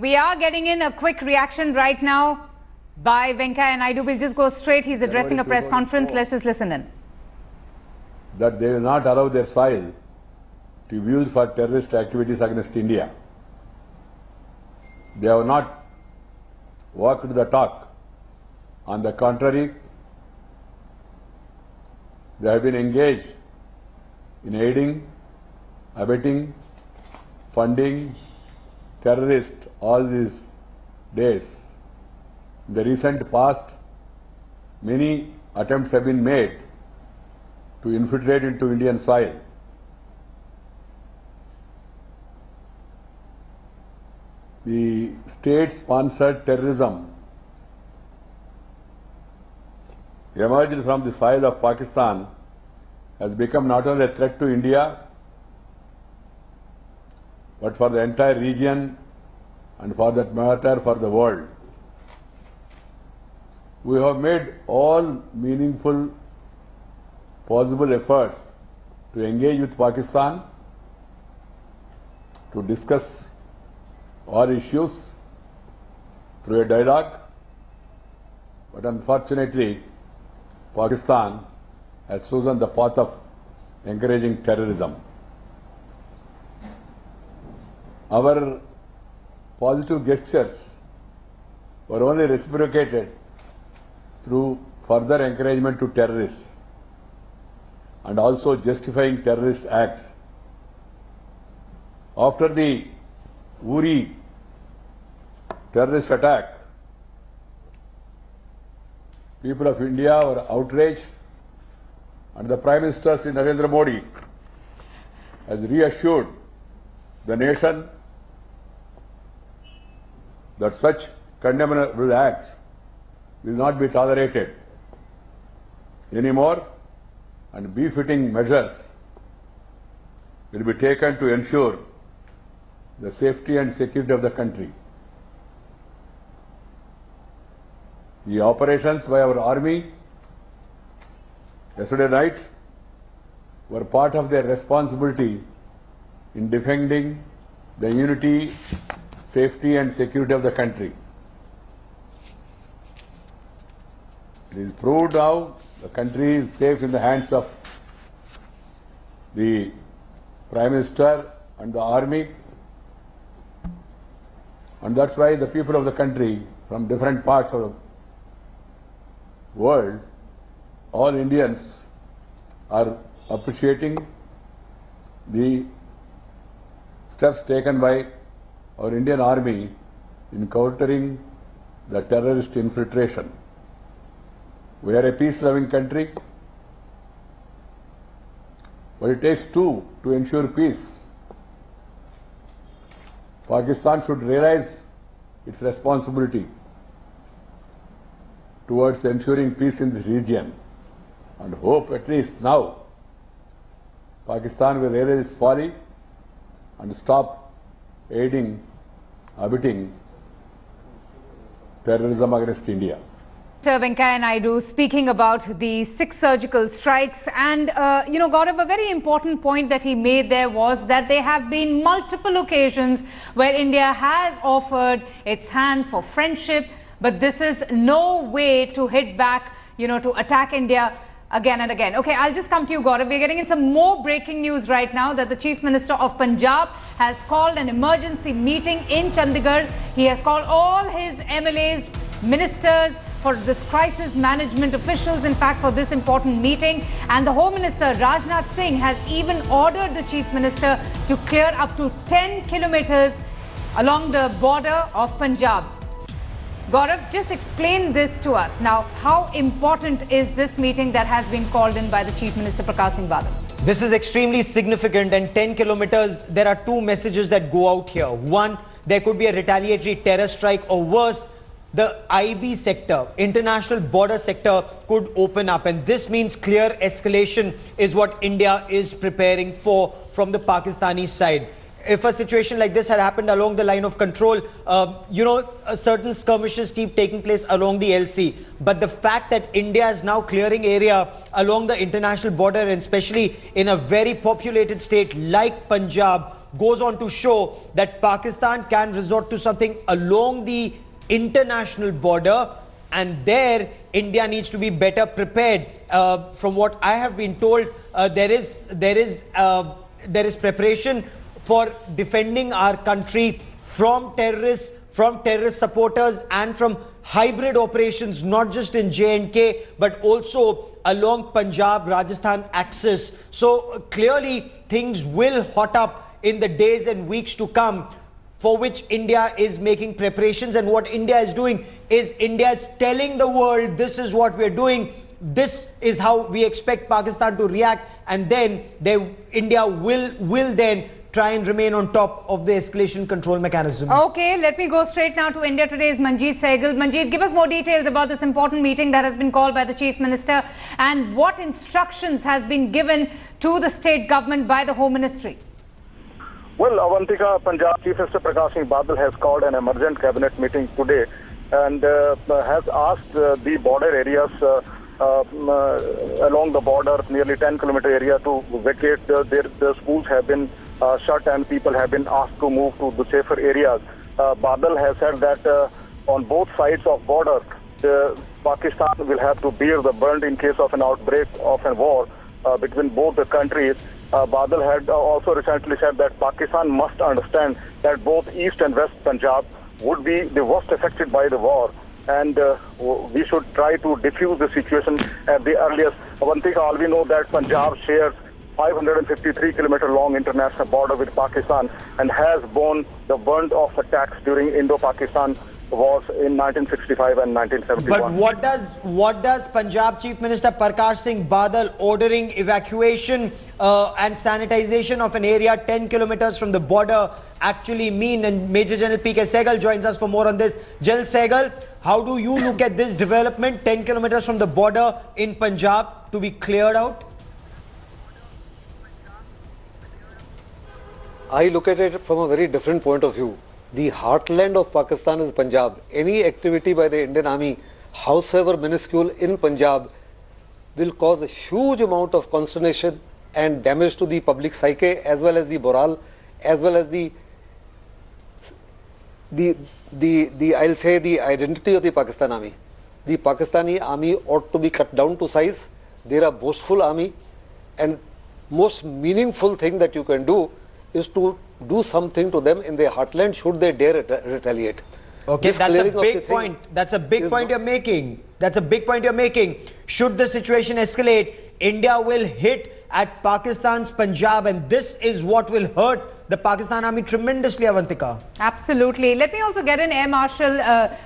we are getting in a quick reaction right now by Venkaiah Naidu. We'll just go straight. He's addressing a press conference. Let's just listen in. That they will not allow their soil to be used for terrorist activities against India. They have not walked the talk. On the contrary, they have been engaged in aiding, abetting, funding terrorists all these days. In the recent past, many attempts have been made to infiltrate into Indian soil. The state-sponsored terrorism emerged from the soil of Pakistan has become not only a threat to India, but for the entire region and for that matter for the world. We have made all meaningful possible efforts to engage with Pakistan, to discuss all issues through a dialogue, but unfortunately Pakistan has chosen the path of encouraging terrorism. Our positive gestures were only reciprocated through further encouragement to terrorists and also justifying terrorist acts. After the Uri terrorist attack, people of India were outraged, and the Prime Minister Sri Narendra Modi has reassured the nation that such condemnable acts will not be tolerated anymore, and befitting measures will be taken to ensure the safety and security of the country. The operations by our army yesterday night were part of their responsibility in defending the unity, safety and security of the country. It is proved now the country is safe in the hands of the Prime Minister and the army, and that's why the people of the country from different parts of the world, all Indians are appreciating the steps taken by our Indian army in countering the terrorist infiltration. We are a peace-loving country, but it takes two to ensure peace. Pakistan should realize its responsibility towards ensuring peace in this region, and hope at least now Pakistan will realize its folly and stop aiding, abetting terrorism against India. Venkaiah Naidu speaking about the 6 surgical strikes, and Gaurav, a very important point that he made there was that there have been multiple occasions where India has offered its hand for friendship, but this is no way to hit back, to attack India again and again. Okay, I'll just come to you, Gaurav. We're getting in some more breaking news right now that the Chief Minister of Punjab has called an emergency meeting in Chandigarh. He has called all his MLAs, ministers, for this crisis management officials, in fact, for this important meeting. And the Home Minister, Rajnath Singh, has even ordered the Chief Minister to clear up to 10 kilometers along the border of Punjab. Gaurav, just explain this to us. Now, how important is this meeting that has been called in by the Chief Minister, Prakash Singh Badal? This is extremely significant, and 10 kilometers, there are two messages that go out here. One, there could be a retaliatory terror strike, or worse, the IB sector, international border sector, could open up, and this means clear escalation is what India is preparing for from the Pakistani side. If a situation like this had happened along the line of control, certain skirmishes keep taking place along the LC. But the fact that India is now clearing area along the international border, and especially in a very populated state like Punjab, goes on to show that Pakistan can resort to something along the international border, and there India needs to be better prepared. From what I have been told, there is preparation for defending our country from terrorists, from terrorist supporters, and from hybrid operations, not just in J&K, but also along Punjab, Rajasthan axis. So clearly things will hot up in the days and weeks to come, for which India is making preparations. And what India is doing is India is telling the world, this is what we're doing, this is how we expect Pakistan to react, and then India will then try and remain on top of the escalation control mechanism. Okay, let me go straight now to India Today's Manjeet Sehgal. Manjeet, give us more details about this important meeting that has been called by the Chief Minister, and what instructions has been given to the state government by the Home Ministry. Well, Avantika, Punjab Chief Minister Prakash Singh Badal has called an emergent cabinet meeting today and has asked the border areas along the border, nearly 10-kilometer area, to vacate. The schools have been shut and people have been asked to move to the safer areas. Badal has said that on both sides of border, Pakistan will have to bear the brunt in case of an outbreak of a war between both the countries. Badal had also recently said that Pakistan must understand that both East and West Punjab would be the worst affected by the war, and we should try to defuse the situation at the earliest. Avantika, all we know that Punjab shares 553-kilometer long international border with Pakistan and has borne the brunt of attacks during Indo-Pakistan wars in 1965 and 1971. But what does Punjab Chief Minister Prakash Singh Badal ordering evacuation and sanitization of an area 10 kilometers from the border actually mean? And Major General P.K. Sehgal joins us for more on this. General Sehgal, how do you look at this development 10 kilometers from the border in Punjab to be cleared out? I look at it from a very different point of view. The heartland of Pakistan is Punjab. Any activity by the Indian Army, howsoever minuscule, in Punjab will cause a huge amount of consternation and damage to the public psyche, as well as the morale, as well as I'll say the identity of the Pakistan Army. The Pakistani Army ought to be cut down to size. They are a boastful army, and most meaningful thing that you can do is to do something to them in their heartland should they dare retaliate. Okay, that's a big point. That's a big point you're making. That's a big point you're making. Should the situation escalate, India will hit at Pakistan's Punjab, and this is what will hurt the Pakistan Army tremendously, Avantika. Absolutely. Let me also get in Air Marshal,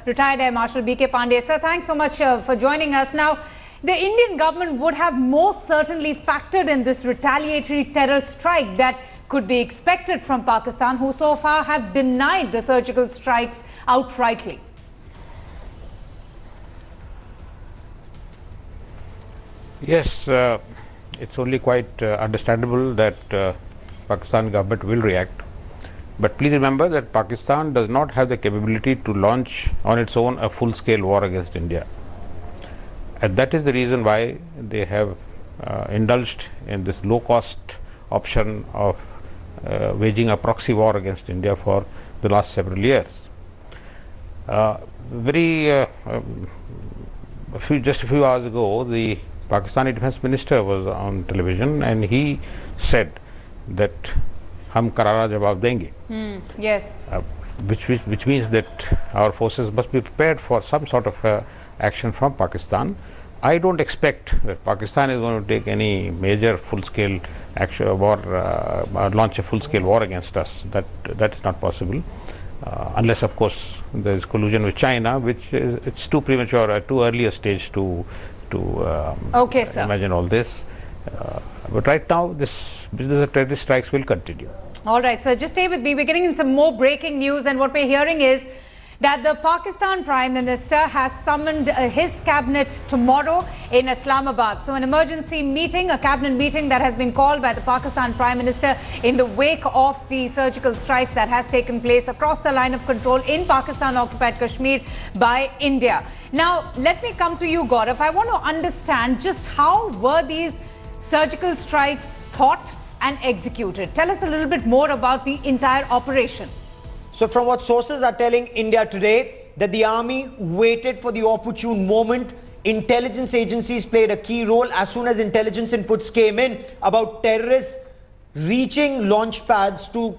retired Air Marshal B.K. Pandey. Sir, thanks so much for joining us. Now, the Indian government would have most certainly factored in this retaliatory terror strike that could be expected from Pakistan, who so far have denied the surgical strikes outrightly. Yes, it's only quite understandable that Pakistan government will react. But please remember that Pakistan does not have the capability to launch on its own a full-scale war against India. And that is the reason why they have indulged in this low-cost option of waging a proxy war against India for the last several years. Just a few hours ago, the Pakistani Defence Minister was on television and he said that hum karara jawab denge. Yes. Which means that our forces must be prepared for some sort of action from Pakistan. I don't expect that Pakistan is going to take any major full-scale action or launch a full-scale war against us. That is not possible, unless, of course, there is collusion with China, which it's too premature, at too early a stage to okay, sir. Imagine all this. But right now, this business of terrorist strikes will continue. All right, sir, just stay with me. We're getting in some more breaking news, and what we're hearing is that the Pakistan Prime Minister has summoned his cabinet tomorrow in Islamabad. So an emergency meeting, a cabinet meeting that has been called by the Pakistan Prime Minister in the wake of the surgical strikes that has taken place across the line of control in Pakistan-occupied Kashmir by India. Now, let me come to you, Gaurav. I want to understand just how were these surgical strikes thought? and executed. Tell us a little bit more about the entire operation. So from what sources are telling India today, that the army waited for the opportune moment. Intelligence agencies played a key role. As soon as intelligence inputs came in about terrorists reaching launch pads to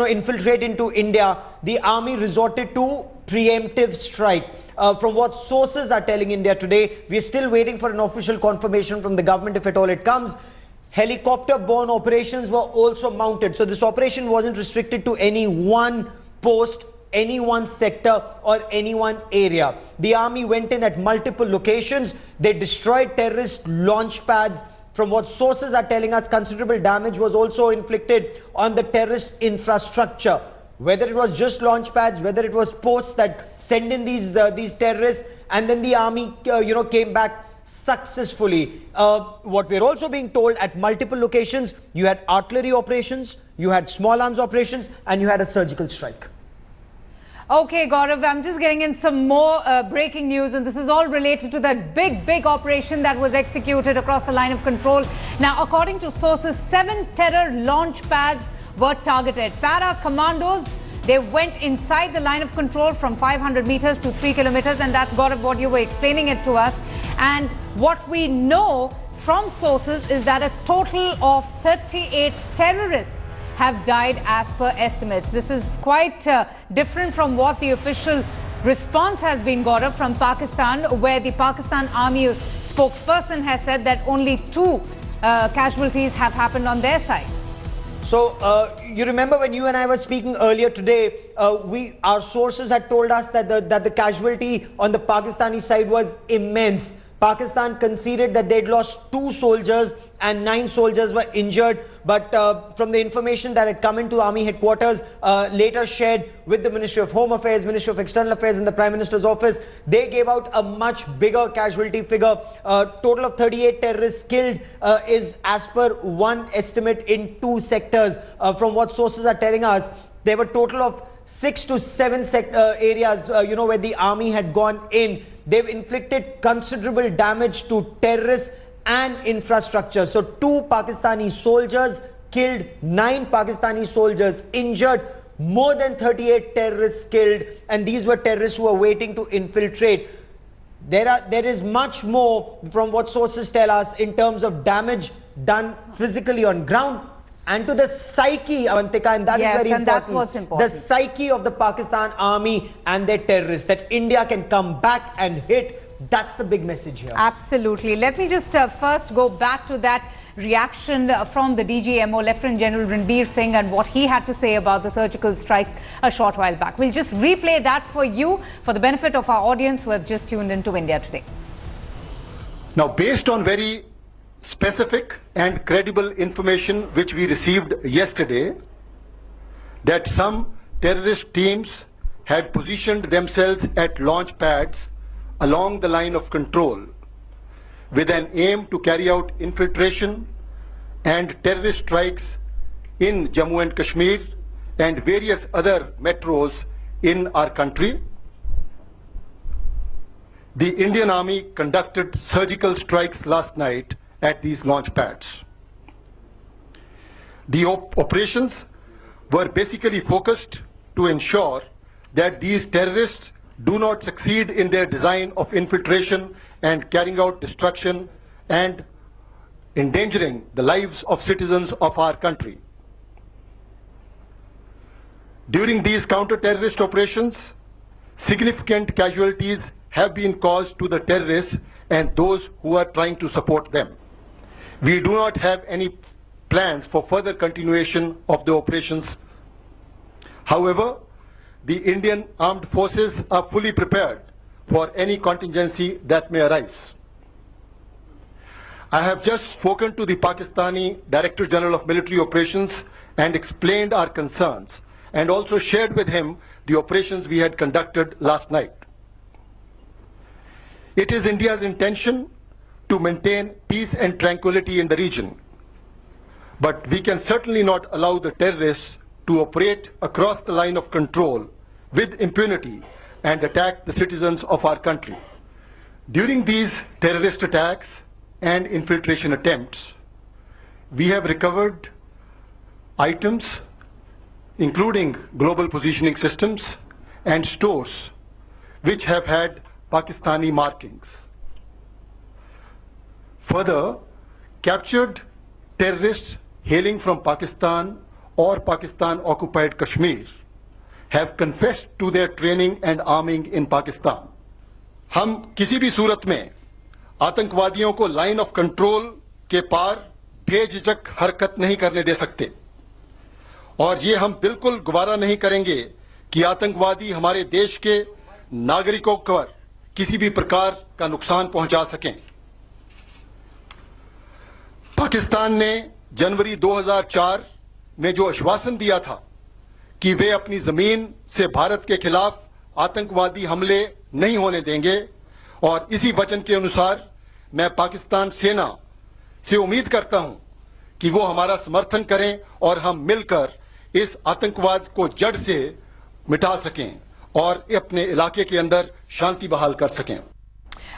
infiltrate into India, the army resorted to preemptive strike. From what sources are telling India today, we are still waiting for an official confirmation from the government if at all it comes. Helicopter-borne operations were also mounted. So this operation wasn't restricted to any one post, any one sector or any one area. The army went in at multiple locations. They destroyed terrorist launch pads. From what sources are telling us, considerable damage was also inflicted on the terrorist infrastructure. Whether it was just launch pads, whether it was posts that send in these terrorists, and then the army came back successfully. What we're also being told, at multiple locations, you had artillery operations, you had small arms operations, and you had a surgical strike. Okay, Gaurav, I'm just getting in some more breaking news, and this is all related to that big operation that was executed across the line of control. Now, according to sources, 7 terror launch pads were targeted. Para commandos, they went inside the line of control from 500 meters to 3 kilometers, and that's, Gaurav, what you were explaining it to us. And what we know from sources is that a total of 38 terrorists have died as per estimates. This is quite different from what the official response has been, Gaurav, from Pakistan, where the Pakistan Army spokesperson has said that only 2 casualties have happened on their side. So, you remember when you and I were speaking earlier today, our sources had told us that the casualty on the Pakistani side was immense. Pakistan conceded that they'd lost 2 soldiers and 9 soldiers were injured. But from the information that had come into Army headquarters, later shared with the Ministry of Home Affairs, Ministry of External Affairs and the Prime Minister's office, they gave out a much bigger casualty figure. Total of 38 terrorists killed is as per one estimate in 2 sectors. From what sources are telling us, there were total of 6 to 7 areas, where the army had gone in. They've inflicted considerable damage to terrorists and infrastructure. So 2 Pakistani soldiers killed, 9 Pakistani soldiers injured, more than 38 terrorists killed, and these were terrorists who were waiting to infiltrate. There is much more from what sources tell us in terms of damage done physically on ground and to the psyche, Avantika, and that is very important. That's what's important. The psyche of the Pakistan army and their terrorists, that India can come back and hit. That's the big message here. Absolutely. Let me just first go back to that reaction from the DGMO, Lieutenant General Ranbir Singh, and what he had to say about the surgical strikes a short while back. We'll just replay that for you, for the benefit of our audience who have just tuned into India Today. Now, based on very specific and credible information which we received yesterday, that some terrorist teams had positioned themselves at launch pads along the line of control with an aim to carry out infiltration and terrorist strikes in Jammu and Kashmir and various other metros in our country. The Indian Army conducted surgical strikes last night at these launch pads. The operations were basically focused to ensure that these terrorists do not succeed in their design of infiltration and carrying out destruction and endangering the lives of citizens of our country. During these counter-terrorist operations, significant casualties have been caused to the terrorists and those who are trying to support them. We do not have any plans for further continuation of the operations. However, the Indian armed forces are fully prepared for any contingency that may arise. I have just spoken to the Pakistani Director General of Military Operations and explained our concerns and also shared with him the operations we had conducted last night. It is India's intention to maintain peace and tranquility in the region, but we can certainly not allow the terrorists to operate across the line of control with impunity and attack the citizens of our country. During these terrorist attacks and infiltration attempts, we have recovered items, including global positioning systems and stores, which have had Pakistani markings. Further, captured terrorists hailing from Pakistan or Pakistan-occupied Kashmir have confessed to their training and arming in Pakistan. हम किसी भी सूरत में आतंकवादियों को line of control के पार बेझिझक हरकत नहीं करने दे सकते और ये हम बिल्कुल गवारा नहीं करेंगे कि आतंकवादी हमारे देश के नागरिकों पर किसी भी प्रकार का नुकसान पहुंचा सकें। पाकिस्तान ने जनवरी 2004 में जो आश्वासन दिया था कि वे अपनी जमीन से भारत के खिलाफ आतंकवादी हमले नहीं होने देंगे और इसी वचन के अनुसार मैं पाकिस्तान सेना से उम्मीद करता हूं कि वो हमारा समर्थन करें और हम मिलकर इस आतंकवाद को जड़ से मिटा सकें और अपने इलाके के अंदर शांति बहाल कर सकें।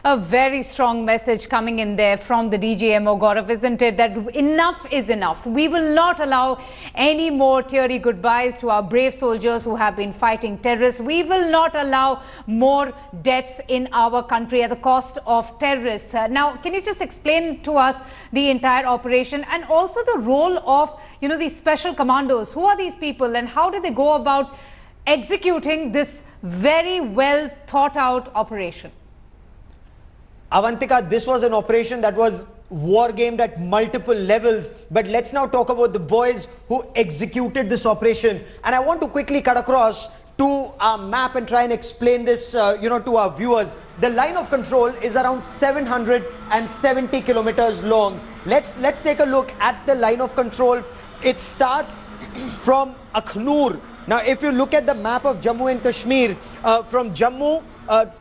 A very strong message coming in there from the DGMO, Gaurav, isn't it? That enough is enough. We will not allow any more teary goodbyes to our brave soldiers who have been fighting terrorists. We will not allow more deaths in our country at the cost of terrorists. Now, can you just explain to us the entire operation and also the role of, these special commandos? Who are these people and how do they go about executing this very well thought out operation? Avantika, this was an operation that was war gamed at multiple levels. But let's now talk about the boys who executed this operation. And I want to quickly cut across to our map and try and explain this, to our viewers. The line of control is around 770 kilometers long. Let's take a look at the line of control. It starts from Akhnur. Now, if you look at the map of Jammu and Kashmir, from Jammu,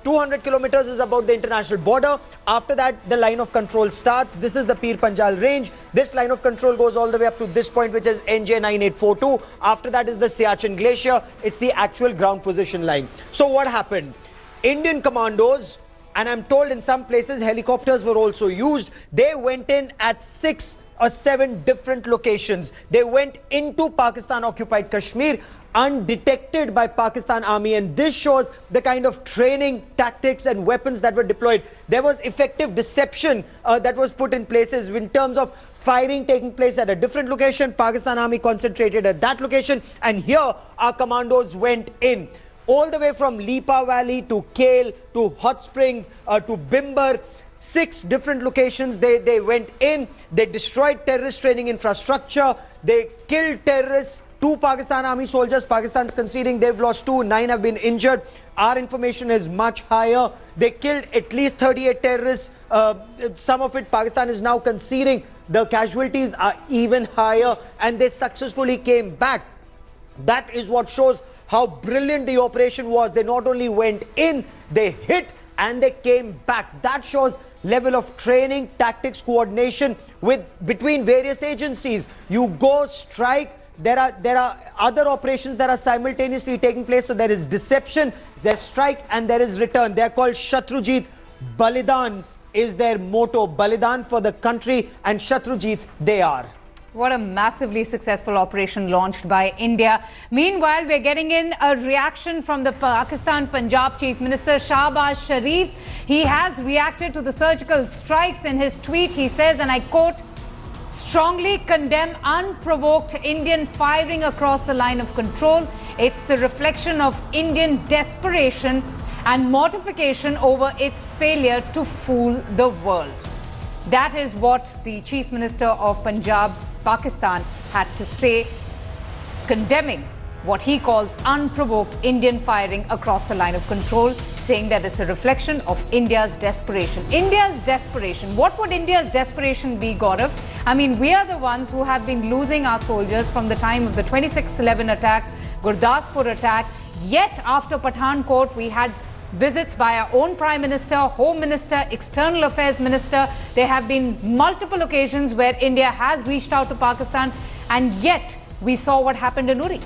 200 kilometers is about the international border. After that, the line of control starts. This is the Pir Panjal range. This line of control goes all the way up to this point, which is NJ 9842. After that is the Siachen Glacier. It's the actual ground position line. So what happened? Indian commandos, and I'm told in some places helicopters were also used. They went in at 6 or 7 different locations. They went into Pakistan-occupied Kashmir undetected by Pakistan Army, and this shows the kind of training, tactics and weapons that were deployed. There was effective deception that was put in places in terms of firing taking place at a different location. Pakistan Army concentrated at that location, and here our commandos went in. All the way from Lipa Valley to Kale to Hot Springs to Bimber. 6 different locations they went in. They destroyed terrorist training infrastructure. They killed terrorists. 2 Pakistan Army soldiers, Pakistan's conceding they've lost 2, 9 have been injured. Our information is much higher. They killed at least 38 terrorists. Some of it Pakistan is now conceding. The casualties are even higher, and they successfully came back. That is what shows how brilliant the operation was. They not only went in, they hit and they came back. That shows level of training, tactics, coordination between various agencies. You go strike. There are other operations that are simultaneously taking place. So there is deception, there's strike, and there is return. They are called Shatrujit. Balidan is their motto. Balidan for the country, and Shatrujit they are. What a massively successful operation launched by India. Meanwhile, we're getting in a reaction from the Pakistan Punjab Chief Minister Shahbaz Sharif. He has reacted to the surgical strikes. In his tweet, he says, and I quote, "Strongly condemn unprovoked Indian firing across the line of control. It's the reflection of Indian desperation and mortification over its failure to fool the world." That is what the Chief Minister of Punjab, Pakistan, had to say, condemning what he calls unprovoked Indian firing across the line of control, saying that it's a reflection of India's desperation. India's desperation. What would India's desperation be, Gaurav? I mean, we are the ones who have been losing our soldiers from the time of the 26/11 attacks, Gurdaspur attack. Yet, after Pathankot, we had visits by our own Prime Minister, Home Minister, External Affairs Minister. There have been multiple occasions where India has reached out to Pakistan, and yet we saw what happened in Uri.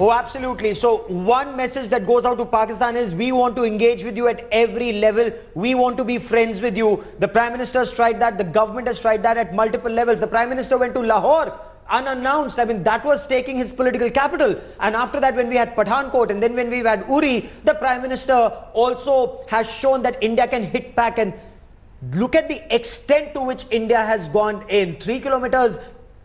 Oh, absolutely. So one message that goes out to Pakistan is we want to engage with you at every level. We want to be friends with you. The Prime Minister has tried that. The government has tried that at multiple levels. The Prime Minister went to Lahore unannounced. I mean, that was taking his political capital. And after that, when we had Pathankot and then when we had Uri, the Prime Minister also has shown that India can hit back. And look at the extent to which India has gone in. 3 kilometers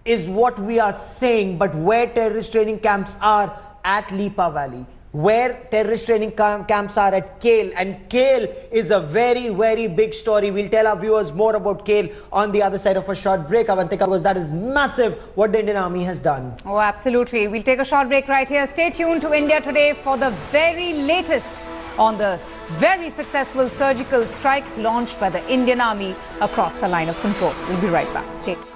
is what we are saying, but where terrorist training camps are at Lipa Valley, where terrorist training camps are at Kale, and Kale is a very, very big story. We'll tell our viewers more about Kale on the other side of a short break, Avantika, because that is massive what the Indian Army has done. Oh, absolutely. We'll take a short break right here. Stay tuned to India Today for the very latest on the very successful surgical strikes launched by the Indian Army across the line of control. We'll be right back. Stay tuned.